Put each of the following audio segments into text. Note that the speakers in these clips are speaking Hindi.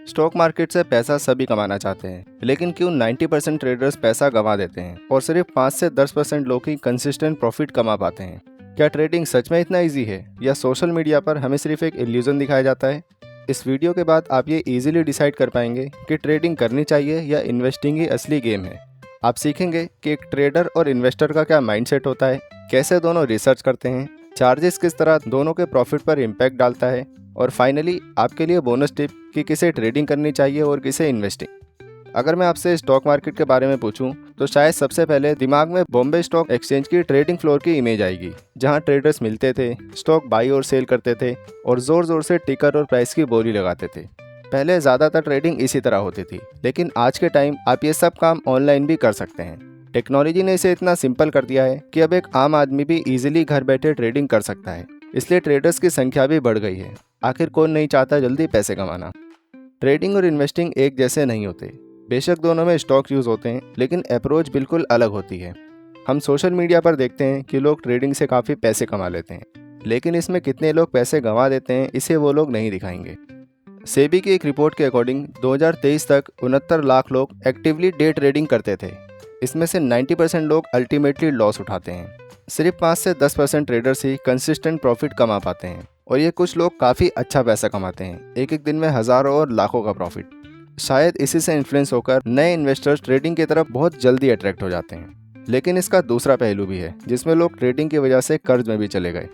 स्टॉक मार्केट से पैसा सभी कमाना चाहते हैं, लेकिन क्यों 90% ट्रेडर्स पैसा गंवा देते हैं और सिर्फ 5 से 10% लोग ही कंसिस्टेंट प्रॉफिट कमा पाते हैं। क्या ट्रेडिंग सच में इतना इजी है या सोशल मीडिया पर हमें सिर्फ एक इल्यूजन दिखाया जाता है? इस वीडियो के बाद आप ये इजीली डिसाइड कर पाएंगे कि ट्रेडिंग करनी चाहिए या इन्वेस्टिंग ही असली गेम है। आप सीखेंगे कि एक ट्रेडर और इन्वेस्टर का क्या माइंडसेट होता है, कैसे दोनों रिसर्च करते हैं, चार्जेस किस तरह दोनों के प्रॉफिट पर इम्पैक्ट डालता है, और फाइनली आपके लिए बोनस टिप कि किसे ट्रेडिंग करनी चाहिए और किसे इन्वेस्टिंग। अगर मैं आपसे स्टॉक मार्केट के बारे में पूछूं तो शायद सबसे पहले दिमाग में बॉम्बे स्टॉक एक्सचेंज की ट्रेडिंग फ्लोर की इमेज आएगी, जहां ट्रेडर्स मिलते थे, स्टॉक बाई और सेल करते थे और जोर जोर से टिकर और प्राइस की बोली लगाते थे। पहले ज़्यादातर ट्रेडिंग इसी तरह होती थी, लेकिन आज के टाइम आप ये सब काम ऑनलाइन भी कर सकते हैं। टेक्नोलॉजी ने इसे इतना सिंपल कर दिया है कि अब एक आम आदमी भी इजीली घर बैठे ट्रेडिंग कर सकता है, इसलिए ट्रेडर्स की संख्या भी बढ़ गई है। आखिर कौन नहीं चाहता जल्दी पैसे कमाना। ट्रेडिंग और इन्वेस्टिंग एक जैसे नहीं होते। बेशक दोनों में स्टॉक यूज होते हैं, लेकिन अप्रोच बिल्कुल अलग होती है। हम सोशल मीडिया पर देखते हैं कि लोग ट्रेडिंग से काफ़ी पैसे कमा लेते हैं, लेकिन इसमें कितने लोग पैसे गंवा देते हैं इसे वो लोग नहीं दिखाएंगे। सेबी की एक रिपोर्ट के अकॉर्डिंग 2023 तक 69 लाख लोग एक्टिवली डे ट्रेडिंग करते थे। इसमें से 90% लोग अल्टीमेटली लॉस उठाते हैं। सिर्फ 5 से 10% ट्रेडर्स ही कंसिस्टेंट प्रॉफिट कमा पाते हैं, और ये कुछ लोग काफ़ी अच्छा पैसा कमाते हैं, एक एक दिन में हज़ारों और लाखों का प्रॉफिट। शायद इसी से इन्फ्लुएंस होकर नए इन्वेस्टर्स ट्रेडिंग की तरफ बहुत जल्दी अट्रैक्ट हो जाते हैं। लेकिन इसका दूसरा पहलू भी है, जिसमें लोग ट्रेडिंग की वजह से कर्ज में भी चले गए।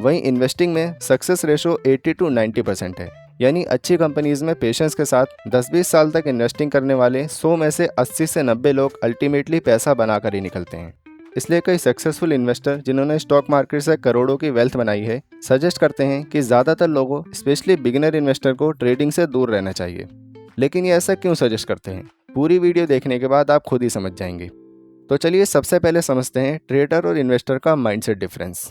वहीं इन्वेस्टिंग में सक्सेस रेशो 80 to 90% है, यानी अच्छी कंपनीज में पेशेंस के साथ 10-20 साल तक इन्वेस्टिंग करने वाले 100 में से 80 से 90 लोग अल्टीमेटली पैसा बनाकर ही निकलते हैं। इसलिए कई सक्सेसफुल इन्वेस्टर जिन्होंने स्टॉक मार्केट से करोड़ों की वेल्थ बनाई है, सजेस्ट करते हैं कि ज़्यादातर लोगों, स्पेशली बिगिनर इन्वेस्टर को ट्रेडिंग से दूर रहना चाहिए। लेकिन ये ऐसा क्यों सजेस्ट करते हैं? पूरी वीडियो देखने के बाद आप खुद ही समझ जाएंगे। तो चलिए सबसे पहले समझते हैं ट्रेडर और इन्वेस्टर का माइंडसेट डिफरेंस।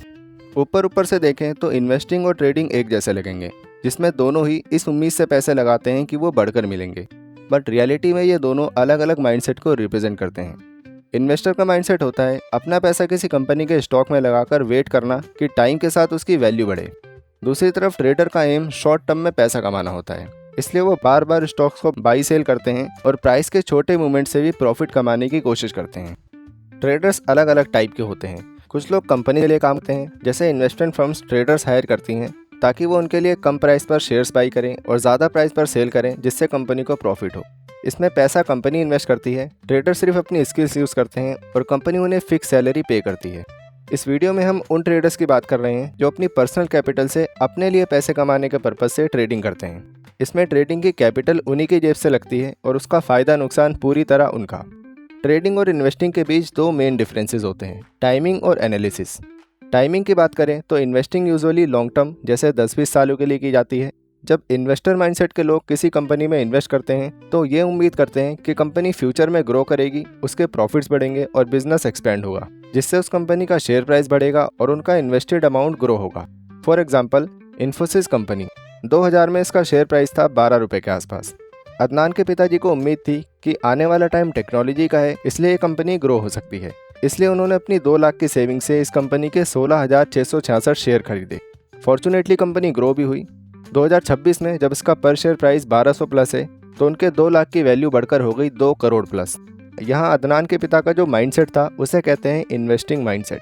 ऊपर से देखें तो इन्वेस्टिंग और ट्रेडिंग एक जैसे लगेंगे, जिसमें दोनों ही इस उम्मीद से पैसे लगाते हैं कि वो बढ़कर मिलेंगे। बट रियलिटी में ये दोनों अलग अलग माइंडसेट को रिप्रेजेंट करते हैं। इन्वेस्टर का माइंडसेट होता है अपना पैसा किसी कंपनी के स्टॉक में लगाकर वेट करना कि टाइम के साथ उसकी वैल्यू बढ़े। दूसरी तरफ ट्रेडर का एम शॉर्ट टर्म में पैसा कमाना होता है, इसलिए वो बार बार स्टॉक्स को बाई सेल करते हैं और प्राइस के छोटे मूवमेंट से भी प्रॉफिट कमाने की कोशिश करते हैं। ट्रेडर्स अलग अलग टाइप के होते हैं। कुछ लोग कंपनी के लिए काम करते हैं, जैसे इन्वेस्टमेंट फर्म्स ट्रेडर्स हायर करती हैं ताकि वो उनके लिए कम प्राइस पर शेयर्स बाई करें और ज़्यादा प्राइस पर सेल करें, जिससे कंपनी को प्रॉफिट हो। इसमें पैसा कंपनी इन्वेस्ट करती है, ट्रेडर सिर्फ अपनी स्किल्स यूज़ करते हैं और कंपनी उन्हें फिक्स सैलरी पे करती है। इस वीडियो में हम उन ट्रेडर्स की बात कर रहे हैं जो अपनी पर्सनल कैपिटल से अपने लिए पैसे कमाने के पर्पज़ से ट्रेडिंग करते हैं। इसमें ट्रेडिंग की कैपिटल उन्हीं की जेब से लगती है और उसका फ़ायदा नुकसान पूरी तरह उनका। ट्रेडिंग और इन्वेस्टिंग के बीच दो मेन डिफरेंसेस होते हैं, टाइमिंग और एनालिसिस। टाइमिंग की बात करें तो इन्वेस्टिंग यूजुअली लॉन्ग टर्म, जैसे 10-20 सालों के लिए की जाती है। जब इन्वेस्टर माइंडसेट के लोग किसी कंपनी में इन्वेस्ट करते हैं तो ये उम्मीद करते हैं कि कंपनी फ्यूचर में ग्रो करेगी, उसके प्रॉफिट्स बढ़ेंगे और बिजनेस एक्सपेंड होगा, जिससे उस कंपनी का शेयर प्राइस बढ़ेगा और उनका इन्वेस्टेड अमाउंट ग्रो होगा। फॉर एग्जाम्पल, इन्फोसिस कंपनी 2000 में इसका शेयर प्राइस था 12 रुपये के आसपास। अदनान के पिताजी को उम्मीद थी कि आने वाला टाइम टेक्नोलॉजी का है, इसलिए ये कंपनी ग्रो हो सकती है। इसलिए उन्होंने अपनी 2 लाख की सेविंग से इस कंपनी के 16,666 शेयर खरीदे। फॉर्चुनेटली कंपनी ग्रो भी हुई। 2026 में जब इसका पर शेयर प्राइस 1200 प्लस है तो उनके 2 लाख की वैल्यू बढ़कर हो गई 2 करोड़ प्लस। यहाँ अदनान के पिता का जो माइंडसेट था उसे कहते हैं इन्वेस्टिंग माइंडसेट।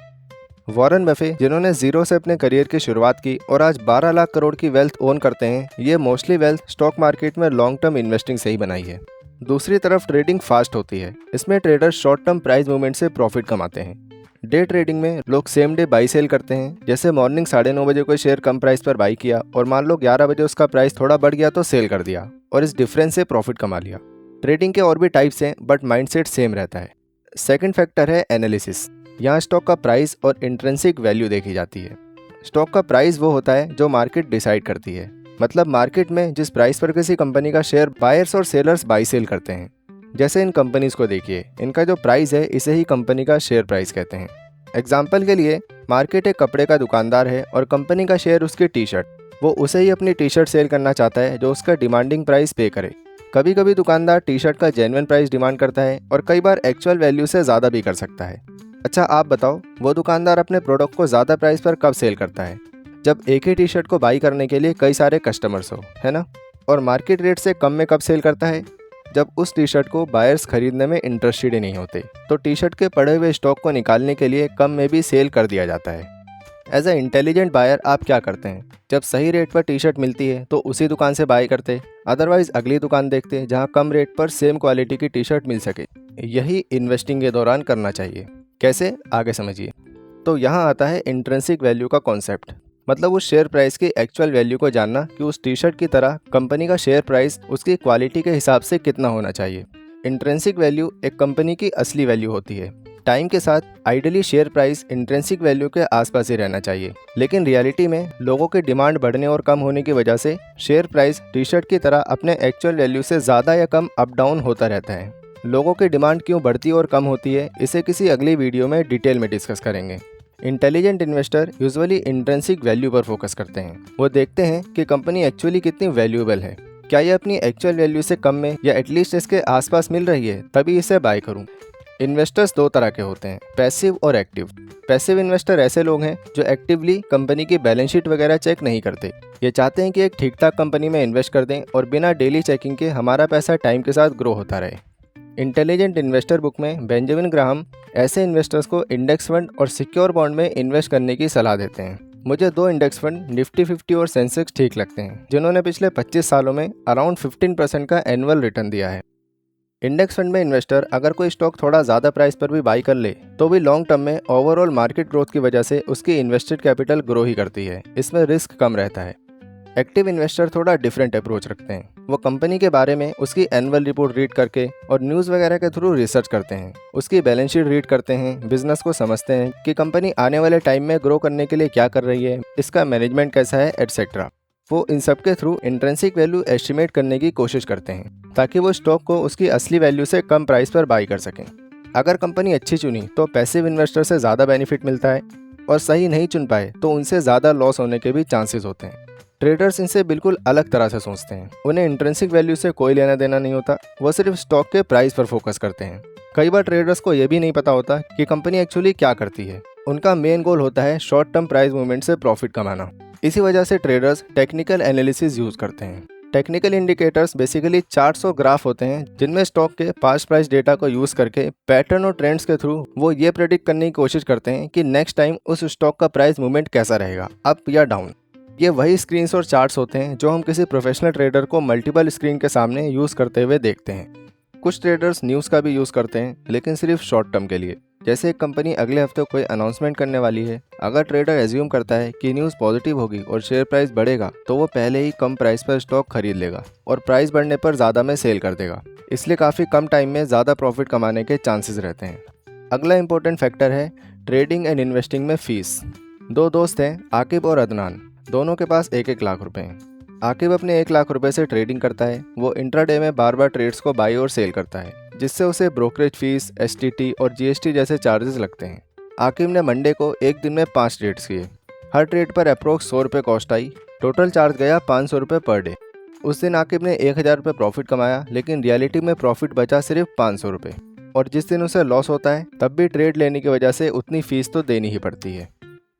वॉरेन बफे, जिन्होंने जीरो से अपने करियर की शुरुआत की और आज 12 लाख करोड़ की वेल्थ ओन करते हैं, ये मोस्टली वेल्थ स्टॉक मार्केट में लॉन्ग टर्म इन्वेस्टिंग से ही बनाई है। दूसरी तरफ ट्रेडिंग फास्ट होती है। इसमें traders short term price movement से प्रॉफिट कमाते हैं। डे ट्रेडिंग में लोग सेम डे बाई सेल करते हैं, जैसे मॉर्निंग 9:30 बजे कोई शेयर कम प्राइस पर बाई किया और मान लो 11 बजे उसका प्राइस थोड़ा बढ़ गया तो सेल कर दिया और इस डिफरेंस से प्रॉफिट कमा लिया। ट्रेडिंग के और भी टाइप्स हैं, बट माइंडसेट सेम रहता है। सेकंड फैक्टर है एनालिसिस। यहाँ स्टॉक का प्राइस और इंट्रिंसिक वैल्यू देखी जाती है। स्टॉक का प्राइस वो होता है जो मार्केट डिसाइड करती है, मतलब मार्केट में जिस प्राइस पर किसी कंपनी का शेयर बायर्स और सेलर्स बाई सेल करते हैं। जैसे इन कंपनीज को देखिए, इनका जो प्राइस है इसे ही कंपनी का शेयर प्राइस कहते हैं। एग्जाम्पल के लिए, मार्केट एक कपड़े का दुकानदार है और कंपनी का शेयर उसकी टी शर्ट। वो उसे ही अपनी टी शर्ट सेल करना चाहता है जो उसका डिमांडिंग प्राइस पे करे। कभी कभी दुकानदार टी शर्ट का जेन्युइन प्राइस डिमांड करता है और कई बार एक्चुअल वैल्यू से ज़्यादा भी कर सकता है। अच्छा आप बताओ, वो दुकानदार अपने प्रोडक्ट को ज़्यादा प्राइस पर कब सेल करता है? जब एक ही टी शर्ट को बाई करने के लिए कई सारे कस्टमर्स हो, है ना? और मार्केट रेट से कम में कब सेल करता है? जब उस टी शर्ट को बायर्स खरीदने में इंटरेस्टेड ही नहीं होते, तो टी शर्ट के पड़े हुए स्टॉक को निकालने के लिए कम में भी सेल कर दिया जाता है। एज अ इंटेलिजेंट बायर आप क्या करते हैं? जब सही रेट पर टी शर्ट मिलती है तो उसी दुकान से बाय करते, अदरवाइज अगली दुकान देखते जहां कम रेट पर सेम क्वालिटी की टी शर्ट मिल सके। यही इन्वेस्टिंग के दौरान करना चाहिए। कैसे, आगे समझिए। तो यहाँ आता है इंट्रिंसिक वैल्यू का कॉन्सेप्ट, मतलब उस शेयर प्राइस की एक्चुअल वैल्यू को जानना कि उस टी शर्ट की तरह कंपनी का शेयर प्राइस उसकी क्वालिटी के हिसाब से कितना होना चाहिए। इंट्रिंसिक वैल्यू एक कंपनी की असली वैल्यू होती है। टाइम के साथ ideally share price intrinsic value के आसपास ही रहना चाहिए, लेकिन रियलिटी में लोगों की डिमांड बढ़ने और कम होने की वजह से शेयर प्राइस टी शर्ट की तरह अपने एक्चुअल वैल्यू से ज़्यादा या कम अप डाउन होता रहता है। लोगों की डिमांड क्यों बढ़ती और कम होती है, इसे किसी अगली वीडियो में डिटेल में डिस्कस करेंगे। Intelligent investor usually intrinsic value पर फोकस करते हैं। वो देखते हैं कि कंपनी एक्चुअली कितनी वैल्यूएबल है, क्या ये अपनी एक्चुअल वैल्यू से कम में या एटलीस्ट इसके आसपास मिल रही है, तभी इसे बाय करूं। इन्वेस्टर्स दो तरह के होते हैं, पैसिव और एक्टिव। पैसिव इन्वेस्टर ऐसे लोग हैं जो एक्टिवली कंपनी की बैलेंस शीट वगैरह चेक नहीं करते। ये चाहते हैं कि एक ठीक ठाक कंपनी में इन्वेस्ट कर दें और बिना डेली चेकिंग के हमारा पैसा टाइम के साथ ग्रो होता रहे। इंटेलिजेंट इन्वेस्टर बुक में बेंजामिन ग्राहम ऐसे इन्वेस्टर्स को इंडेक्स फंड और सिक्योर बॉन्ड में इन्वेस्ट करने की सलाह देते हैं। मुझे दो इंडेक्स फंड निफ्टी 50 और सेंसेक्स ठीक लगते हैं, जिन्होंने पिछले 25 सालों में अराउंड 15% का एनुअल रिटर्न दिया है। इंडेक्स फंड में इन्वेस्टर अगर कोई स्टॉक थोड़ा ज़्यादा प्राइस पर भी बाई कर ले तो भी लॉन्ग टर्म में ओवरऑल मार्केट ग्रोथ की वजह से उसकी इन्वेस्टेड कैपिटल ग्रो ही करती है, इसमें रिस्क कम रहता है। एक्टिव इन्वेस्टर थोड़ा डिफरेंट अप्रोच रखते हैं। वो कंपनी के बारे में उसकी एनुअल रिपोर्ट रीड करके और न्यूज़ वगैरह के थ्रू रिसर्च करते हैं, उसकी बैलेंस शीट रीड करते हैं, बिजनेस को समझते हैं कि कंपनी आने वाले टाइम में ग्रो करने के लिए क्या कर रही है, इसका मैनेजमेंट कैसा है, एटसेट्रा। वो इन सब के थ्रू इंट्रिंसिक वैल्यू एस्टिमेट करने की कोशिश करते हैं ताकि वो स्टॉक को उसकी असली वैल्यू से कम प्राइस पर बाई कर सकें। अगर कंपनी अच्छी चुनी तो पैसिव इन्वेस्टर से ज़्यादा बेनिफिट मिलता है, और सही नहीं चुन पाए तो उनसे ज़्यादा लॉस होने के भी चांसेस होते हैं। ट्रेडर्स इनसे बिल्कुल अलग तरह से सोचते हैं। उन्हें इंट्रिंसिक वैल्यू से कोई लेना देना नहीं होता, वो सिर्फ स्टॉक के प्राइस पर फोकस करते हैं। कई बार ट्रेडर्स को यह भी नहीं पता होता कि कंपनी एक्चुअली क्या करती है। उनका मेन गोल होता है शॉर्ट टर्म प्राइस मूवमेंट से प्रॉफिट कमाना। इसी वजह से ट्रेडर्स टेक्निकल एनालिसिस यूज करते हैं। टेक्निकल इंडिकेटर्स बेसिकली चार्ट्स और ग्राफ होते हैं जिनमें स्टॉक के पास्ट प्राइस डेटा को यूज करके पैटर्न और ट्रेंड्स के थ्रू वो ये प्रेडिक्ट करने की कोशिश करते हैं कि नेक्स्ट टाइम उस स्टॉक का प्राइस मूवमेंट कैसा रहेगा, अप या डाउन। ये वही स्क्रीन्स और चार्ट्स होते हैं जो हम किसी प्रोफेशनल ट्रेडर को मल्टीपल स्क्रीन के सामने यूज करते हुए देखते हैं। कुछ ट्रेडर्स न्यूज़ का भी यूज करते हैं, लेकिन सिर्फ शॉर्ट टर्म के लिए। जैसे एक कंपनी अगले हफ्ते कोई अनाउंसमेंट करने वाली है, अगर ट्रेडर एज्यूम करता है कि न्यूज़ पॉजिटिव होगी और शेयर प्राइस बढ़ेगा तो वो पहले ही कम प्राइस पर स्टॉक खरीद लेगा और प्राइस बढ़ने पर ज़्यादा में सेल कर देगा। इसलिए काफ़ी कम टाइम में ज़्यादा प्रॉफिट कमाने के चांसेस रहते हैं। अगला इंपॉर्टेंट फैक्टर है ट्रेडिंग एंड इन्वेस्टिंग में फीस। दो दोस्त हैं, आकिब और अदनान। दोनों के पास 1-1 लाख रुपए हैं। आकिब अपने 1 लाख रुपए से ट्रेडिंग करता है। वो इंट्राडे में बार बार ट्रेड्स को बाई और सेल करता है, जिससे उसे ब्रोकरेज फीस, STT और GST जैसे चार्जेस लगते हैं। आकिब ने मंडे को एक दिन में 5 ट्रेड्स किए। हर ट्रेड पर अप्रोक्स 100 रुपये कॉस्ट आई। टोटल चार्ज गया 500 रुपये पर डे। उस दिन आकिब ने 1000 रुपये प्रॉफिट कमाया, लेकिन रियलिटी में प्रॉफिट बचा सिर्फ 500 रुपये। और जिस दिन उसे लॉस होता है तब भी ट्रेड लेने की वजह से उतनी फीस तो देनी ही पड़ती है।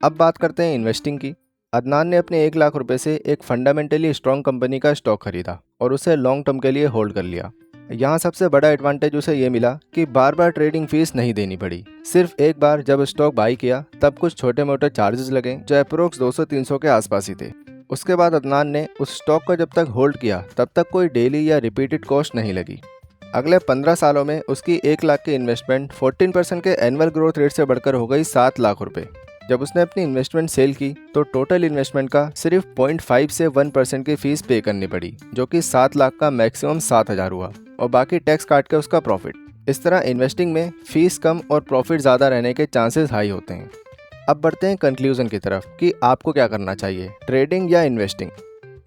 अब बात करते हैं इन्वेस्टिंग की। अदनान ने अपने 1 लाख रुपए से एक फंडामेंटली स्ट्रॉन्ग कंपनी का स्टॉक खरीदा और उसे लॉन्ग टर्म के लिए होल्ड कर लिया। यहाँ सबसे बड़ा एडवांटेज उसे ये मिला कि बार बार ट्रेडिंग फीस नहीं देनी पड़ी। सिर्फ एक बार जब स्टॉक बाई किया तब कुछ छोटे मोटे चार्जेस लगे जो अप्रोक्स 200-300 के आसपास ही थे। उसके बाद अदनान ने उस स्टॉक को जब तक होल्ड किया तब तक कोई डेली या रिपीटेड कॉस्ट नहीं लगी। अगले 15 सालों में उसकी 1 लाख की इन्वेस्टमेंट 14% के एनुअल ग्रोथ रेट से बढ़कर हो गई 7 लाख रुपए। जब उसने अपनी इन्वेस्टमेंट सेल की तो टोटल इन्वेस्टमेंट का सिर्फ 0.5 से 1% की फीस पे करनी पड़ी, जो कि 7 लाख का मैक्सिमम 7,000 हुआ और बाकी टैक्स काट के उसका प्रॉफिट। इस तरह इन्वेस्टिंग में फीस कम और प्रॉफिट ज़्यादा रहने के चांसेस हाई होते हैं। अब बढ़ते हैं कंक्लूजन की तरफ कि आपको क्या करना चाहिए, ट्रेडिंग या इन्वेस्टिंग।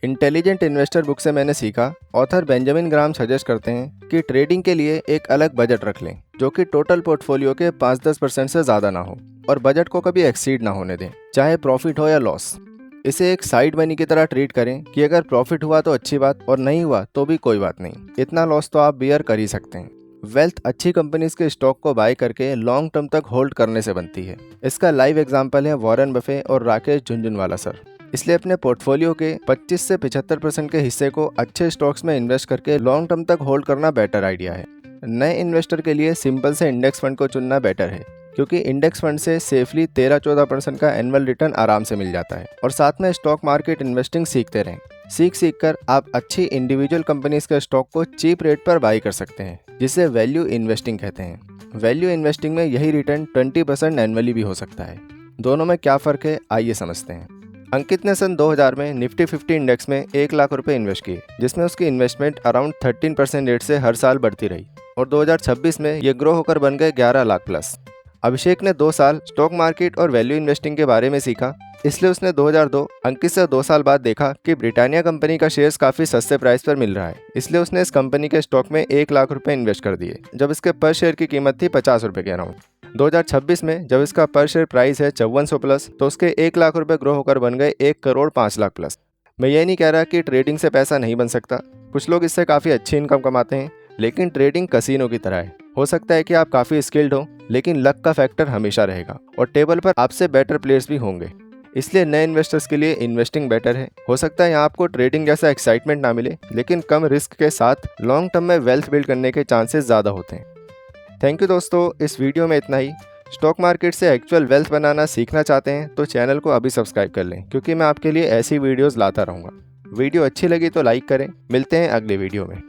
इंटेलिजेंट इन्वेस्टर बुक से मैंने सीखा, ऑथर बेंजामिन ग्राहम सजेस्ट करते हैं कि ट्रेडिंग के लिए एक अलग बजट रख लें जो कि टोटल पोर्टफोलियो के 5-10% से ज़्यादा ना हो, और बजट को कभी एक्सीड ना होने दें, चाहे प्रॉफिट हो या लॉस। इसे एक साइड मनी की तरह ट्रीट करें कि अगर प्रॉफिट हुआ तो अच्छी बात और नहीं हुआ तो भी कोई बात नहीं, इतना लॉस तो आप बियर कर ही सकते हैं। वेल्थ अच्छी कंपनीज के स्टॉक को बाय करके लॉन्ग टर्म तक होल्ड करने से बनती है। इसका लाइव एग्जांपल है वॉरेन बफे और राकेश झुनझुनवाला सर। इसलिए अपने पोर्टफोलियो के 25 से 75% के हिस्से को अच्छे स्टॉक्स में इन्वेस्ट करके लॉन्ग टर्म तक होल्ड करना बेटर आइडिया है। नए इन्वेस्टर के लिए सिंपल से इंडेक्स फंड को चुनना बेटर है, क्योंकि इंडेक्स फंड से सेफली 13-14% का एनुअल रिटर्न आराम से मिल जाता है। और साथ में स्टॉक मार्केट इन्वेस्टिंग सीखते रहें। सीख कर आप अच्छी इंडिविजुअल कंपनीज के स्टॉक को चीप रेट पर बाई कर सकते हैं, जिसे वैल्यू इन्वेस्टिंग कहते हैं। वैल्यू इन्वेस्टिंग में यही रिटर्न 20% एनुअली भी हो सकता है। दोनों में क्या फ़र्क है, आइए समझते हैं। अंकित ने सन 2000 में निफ्टी 50 इंडेक्स में 1 लाख रुपए इन्वेस्ट किए, जिसमें उसकी इन्वेस्टमेंट अराउंड 13% रेट से हर साल बढ़ती रही और 2026 में ये ग्रो होकर बन गए 11 लाख प्लस। अभिषेक ने 2 साल स्टॉक मार्केट और वैल्यू इन्वेस्टिंग के बारे में सीखा, इसलिए उसने 2002 अंकित से 2 साल बाद देखा कि ब्रिटानिया कंपनी का शेयर्स काफ़ी सस्ते प्राइस पर मिल रहा है, इसलिए उसने इस कंपनी के स्टॉक में 1 लाख रुपए इन्वेस्ट कर दिए, जब इसके पर शेयर की कीमत थी 50 रुपये के अराउंड। 2026 में जब इसका पर शेयर प्राइस है 5400 प्लस, तो उसके 1 लाख रुपए ग्रो होकर बन गए 1 करोड़ 5 लाख प्लस। मैं ये नहीं कह रहा कि ट्रेडिंग से पैसा नहीं बन सकता, कुछ लोग इससे काफ़ी अच्छी इनकम कमाते हैं, लेकिन ट्रेडिंग कसीनो की तरह है। हो सकता है कि आप काफ़ी स्किल्ड हो, लेकिन लक का फैक्टर हमेशा रहेगा और टेबल पर आपसे बेटर प्लेयर्स भी होंगे। इसलिए नए इन्वेस्टर्स के लिए इन्वेस्टिंग बेटर है। हो सकता है यहाँ आपको ट्रेडिंग जैसा एक्साइटमेंट ना मिले, लेकिन कम रिस्क के साथ लॉन्ग टर्म में वेल्थ बिल्ड करने के चांसेस ज़्यादा होते हैं। थैंक यू दोस्तों, इस वीडियो में इतना ही। स्टॉक मार्केट से एक्चुअल वेल्थ बनाना सीखना चाहते हैं तो चैनल को अभी सब्सक्राइब कर लें, क्योंकि मैं आपके लिए ऐसी वीडियोस लाता रहूँगा। वीडियो अच्छी लगी तो लाइक करें। मिलते हैं अगले वीडियो में।